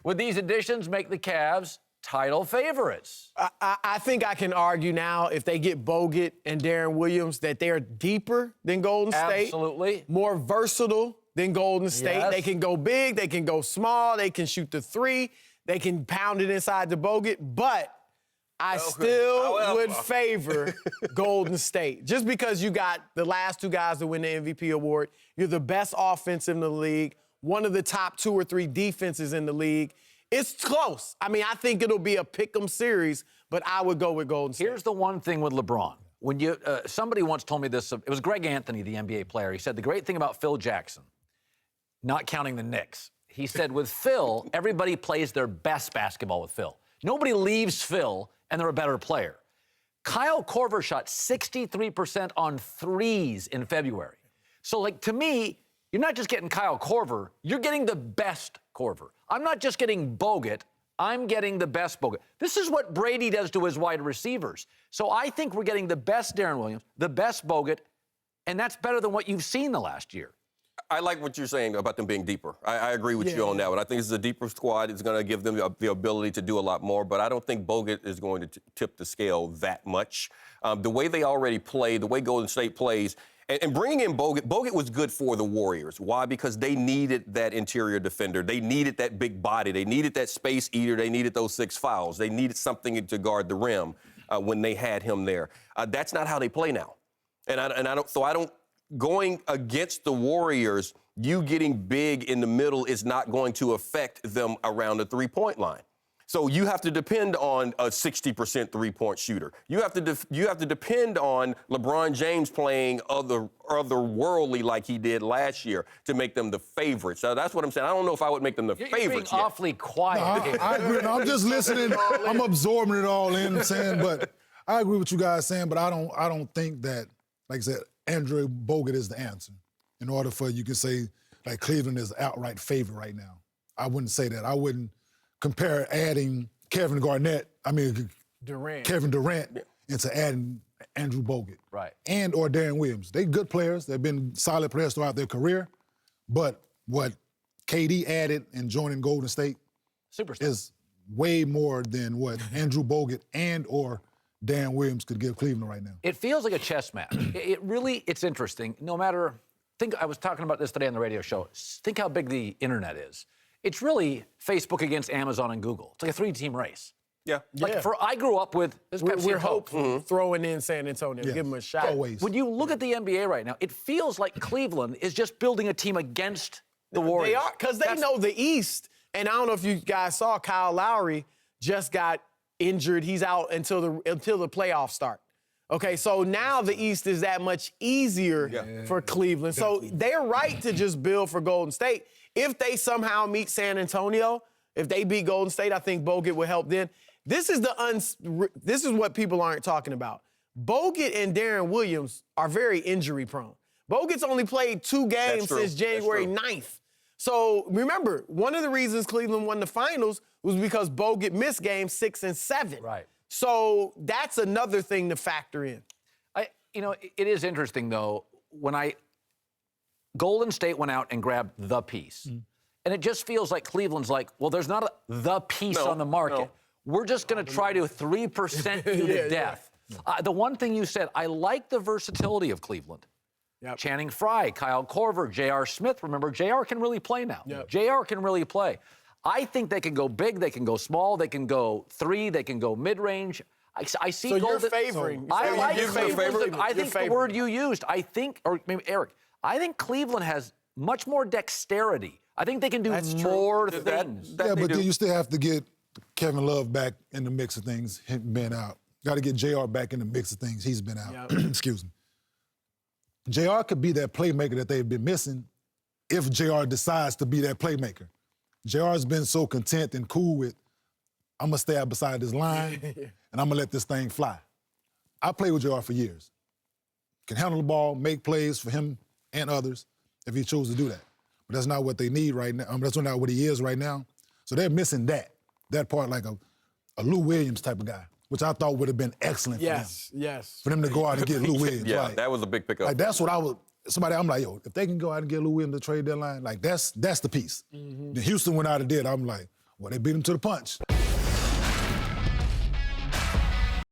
Would these additions make the Cavs title favorites? I think I can argue now, if they get Bogut and Deron Williams, that they're deeper than Golden State. Absolutely. More versatile than Golden State. Yes. They can go big, they can go small, they can shoot the three, they can pound it inside the Bogut, but I still would favor Golden State. Just because you got the last two guys to win the MVP award, you're the best offense in the league, one of the top 2 or 3 defenses in the league. It's close. I mean, I think it'll be a pick'em series, but I would go with Golden State. Here's the one thing with LeBron. When you somebody once told me this, it was Greg Anthony, the NBA player. He said the great thing about Phil Jackson, not counting the Knicks, he said with Phil, everybody plays their best basketball with Phil. Nobody leaves Phil and they're a better player. Kyle Korver shot 63% on threes in February. So, like, to me, you're not just getting Kyle Korver, you're getting the best Korver. I'm not just getting Bogut, I'm getting the best Bogut. This is what Brady does to his wide receivers. So I think we're getting the best Deron Williams, the best Bogut, and that's better than what you've seen the last year. I like what you're saying about them being deeper. I agree with you on that one. I think this is a deeper squad. It's going to give them the ability to do a lot more, but I don't think Bogut is going to tip the scale that much. The way they already play, the way Golden State plays, and bringing in Bogut was good for the Warriors. Why? Because they needed that interior defender. They needed that big body. They needed that space eater. They needed those 6 fouls. They needed something to guard the rim when they had him there. That's not how they play now. Going against the Warriors, you getting big in the middle is not going to affect them around the three-point line. So you have to depend on a 60% three-point shooter. You have to depend on LeBron James playing otherworldly like he did last year to make them the favorites. So that's what I'm saying. I don't know if I would make them the favorites. You're being awfully quiet. No, I agree. No, I'm just listening. I'm absorbing it all in, saying, but I agree with you guys saying, but I don't think that, like I said, Andrew Bogut is the answer. In order for you to say, like, Cleveland is outright favorite right now. I wouldn't say that. I wouldn't compare adding Kevin Durant into adding Andrew Bogut. Right. And or Deron Williams. They're good players. They've been solid players throughout their career. But what KD added in joining Golden State is way more than what Andrew Bogut and or Deron Williams could give Cleveland right now. It feels like a chess match. It's interesting. No matter, I was talking about this today on the radio show. Think how big the internet is. It's really Facebook against Amazon and Google. It's like a 3-team race. Yeah. I grew up with this Pepsi We're and Coke. hopeful throwing in San Antonio, give them a shot. Always. When you look at the NBA right now, it feels like Cleveland is just building a team against the Warriors. They are, because they know the East. And I don't know if you guys saw, Kyle Lowry just got injured. He's out until the playoffs start. Okay, so now the East is that much easier for Cleveland. So they're right to just build for Golden State. If they somehow meet San Antonio, if they beat Golden State, I think Bogut will help then. This is what people aren't talking about. Bogut and Deron Williams are very injury prone. Bogut's only played 2 games since January 9th. So remember, one of the reasons Cleveland won the finals was because Bogut missed games 6 and 7. Right. So that's another thing to factor in. It is interesting, though, Golden State went out and grabbed the piece. And it just feels like Cleveland's like, well, there's not the piece on the market. No. We're just going to try to 3% you to death. The one thing you said, I like the versatility of Cleveland. Yep. Channing Frye, Kyle Korver, J.R. Smith. Remember, J.R. can really play now. Yep. J.R. can really play. I think they can go big, they can go small, they can go 3, they can go mid-range. I see So Golden. you're favoring. I like Cleveland. I think the word you used, or maybe Eric, I think Cleveland has much more dexterity. I think they can do more things. But then you still have to get Kevin Love back in the mix of things, him being out. Got to get JR back in the mix of things. He's been out. Yep. Excuse me. JR could be that playmaker that they've been missing if JR decides to be that playmaker. JR's been so content and cool with, I'm going to stay out beside this line, and I'm going to let this thing fly. I played with JR for years. Can handle the ball, make plays for him and others if he chose to do that. But that's not what they need right now. That's not what he is right now. So they're missing that part, like a Lou Williams type of guy, which I thought would have been excellent for him. Yes. For them to go out and get Lou Williams. That was a big pickup. Like, that's what I'm like, if they can go out and get Lou Williams to trade deadline, like, that's the piece. Then Houston went out and did. I'm like, Well, they beat him to the punch.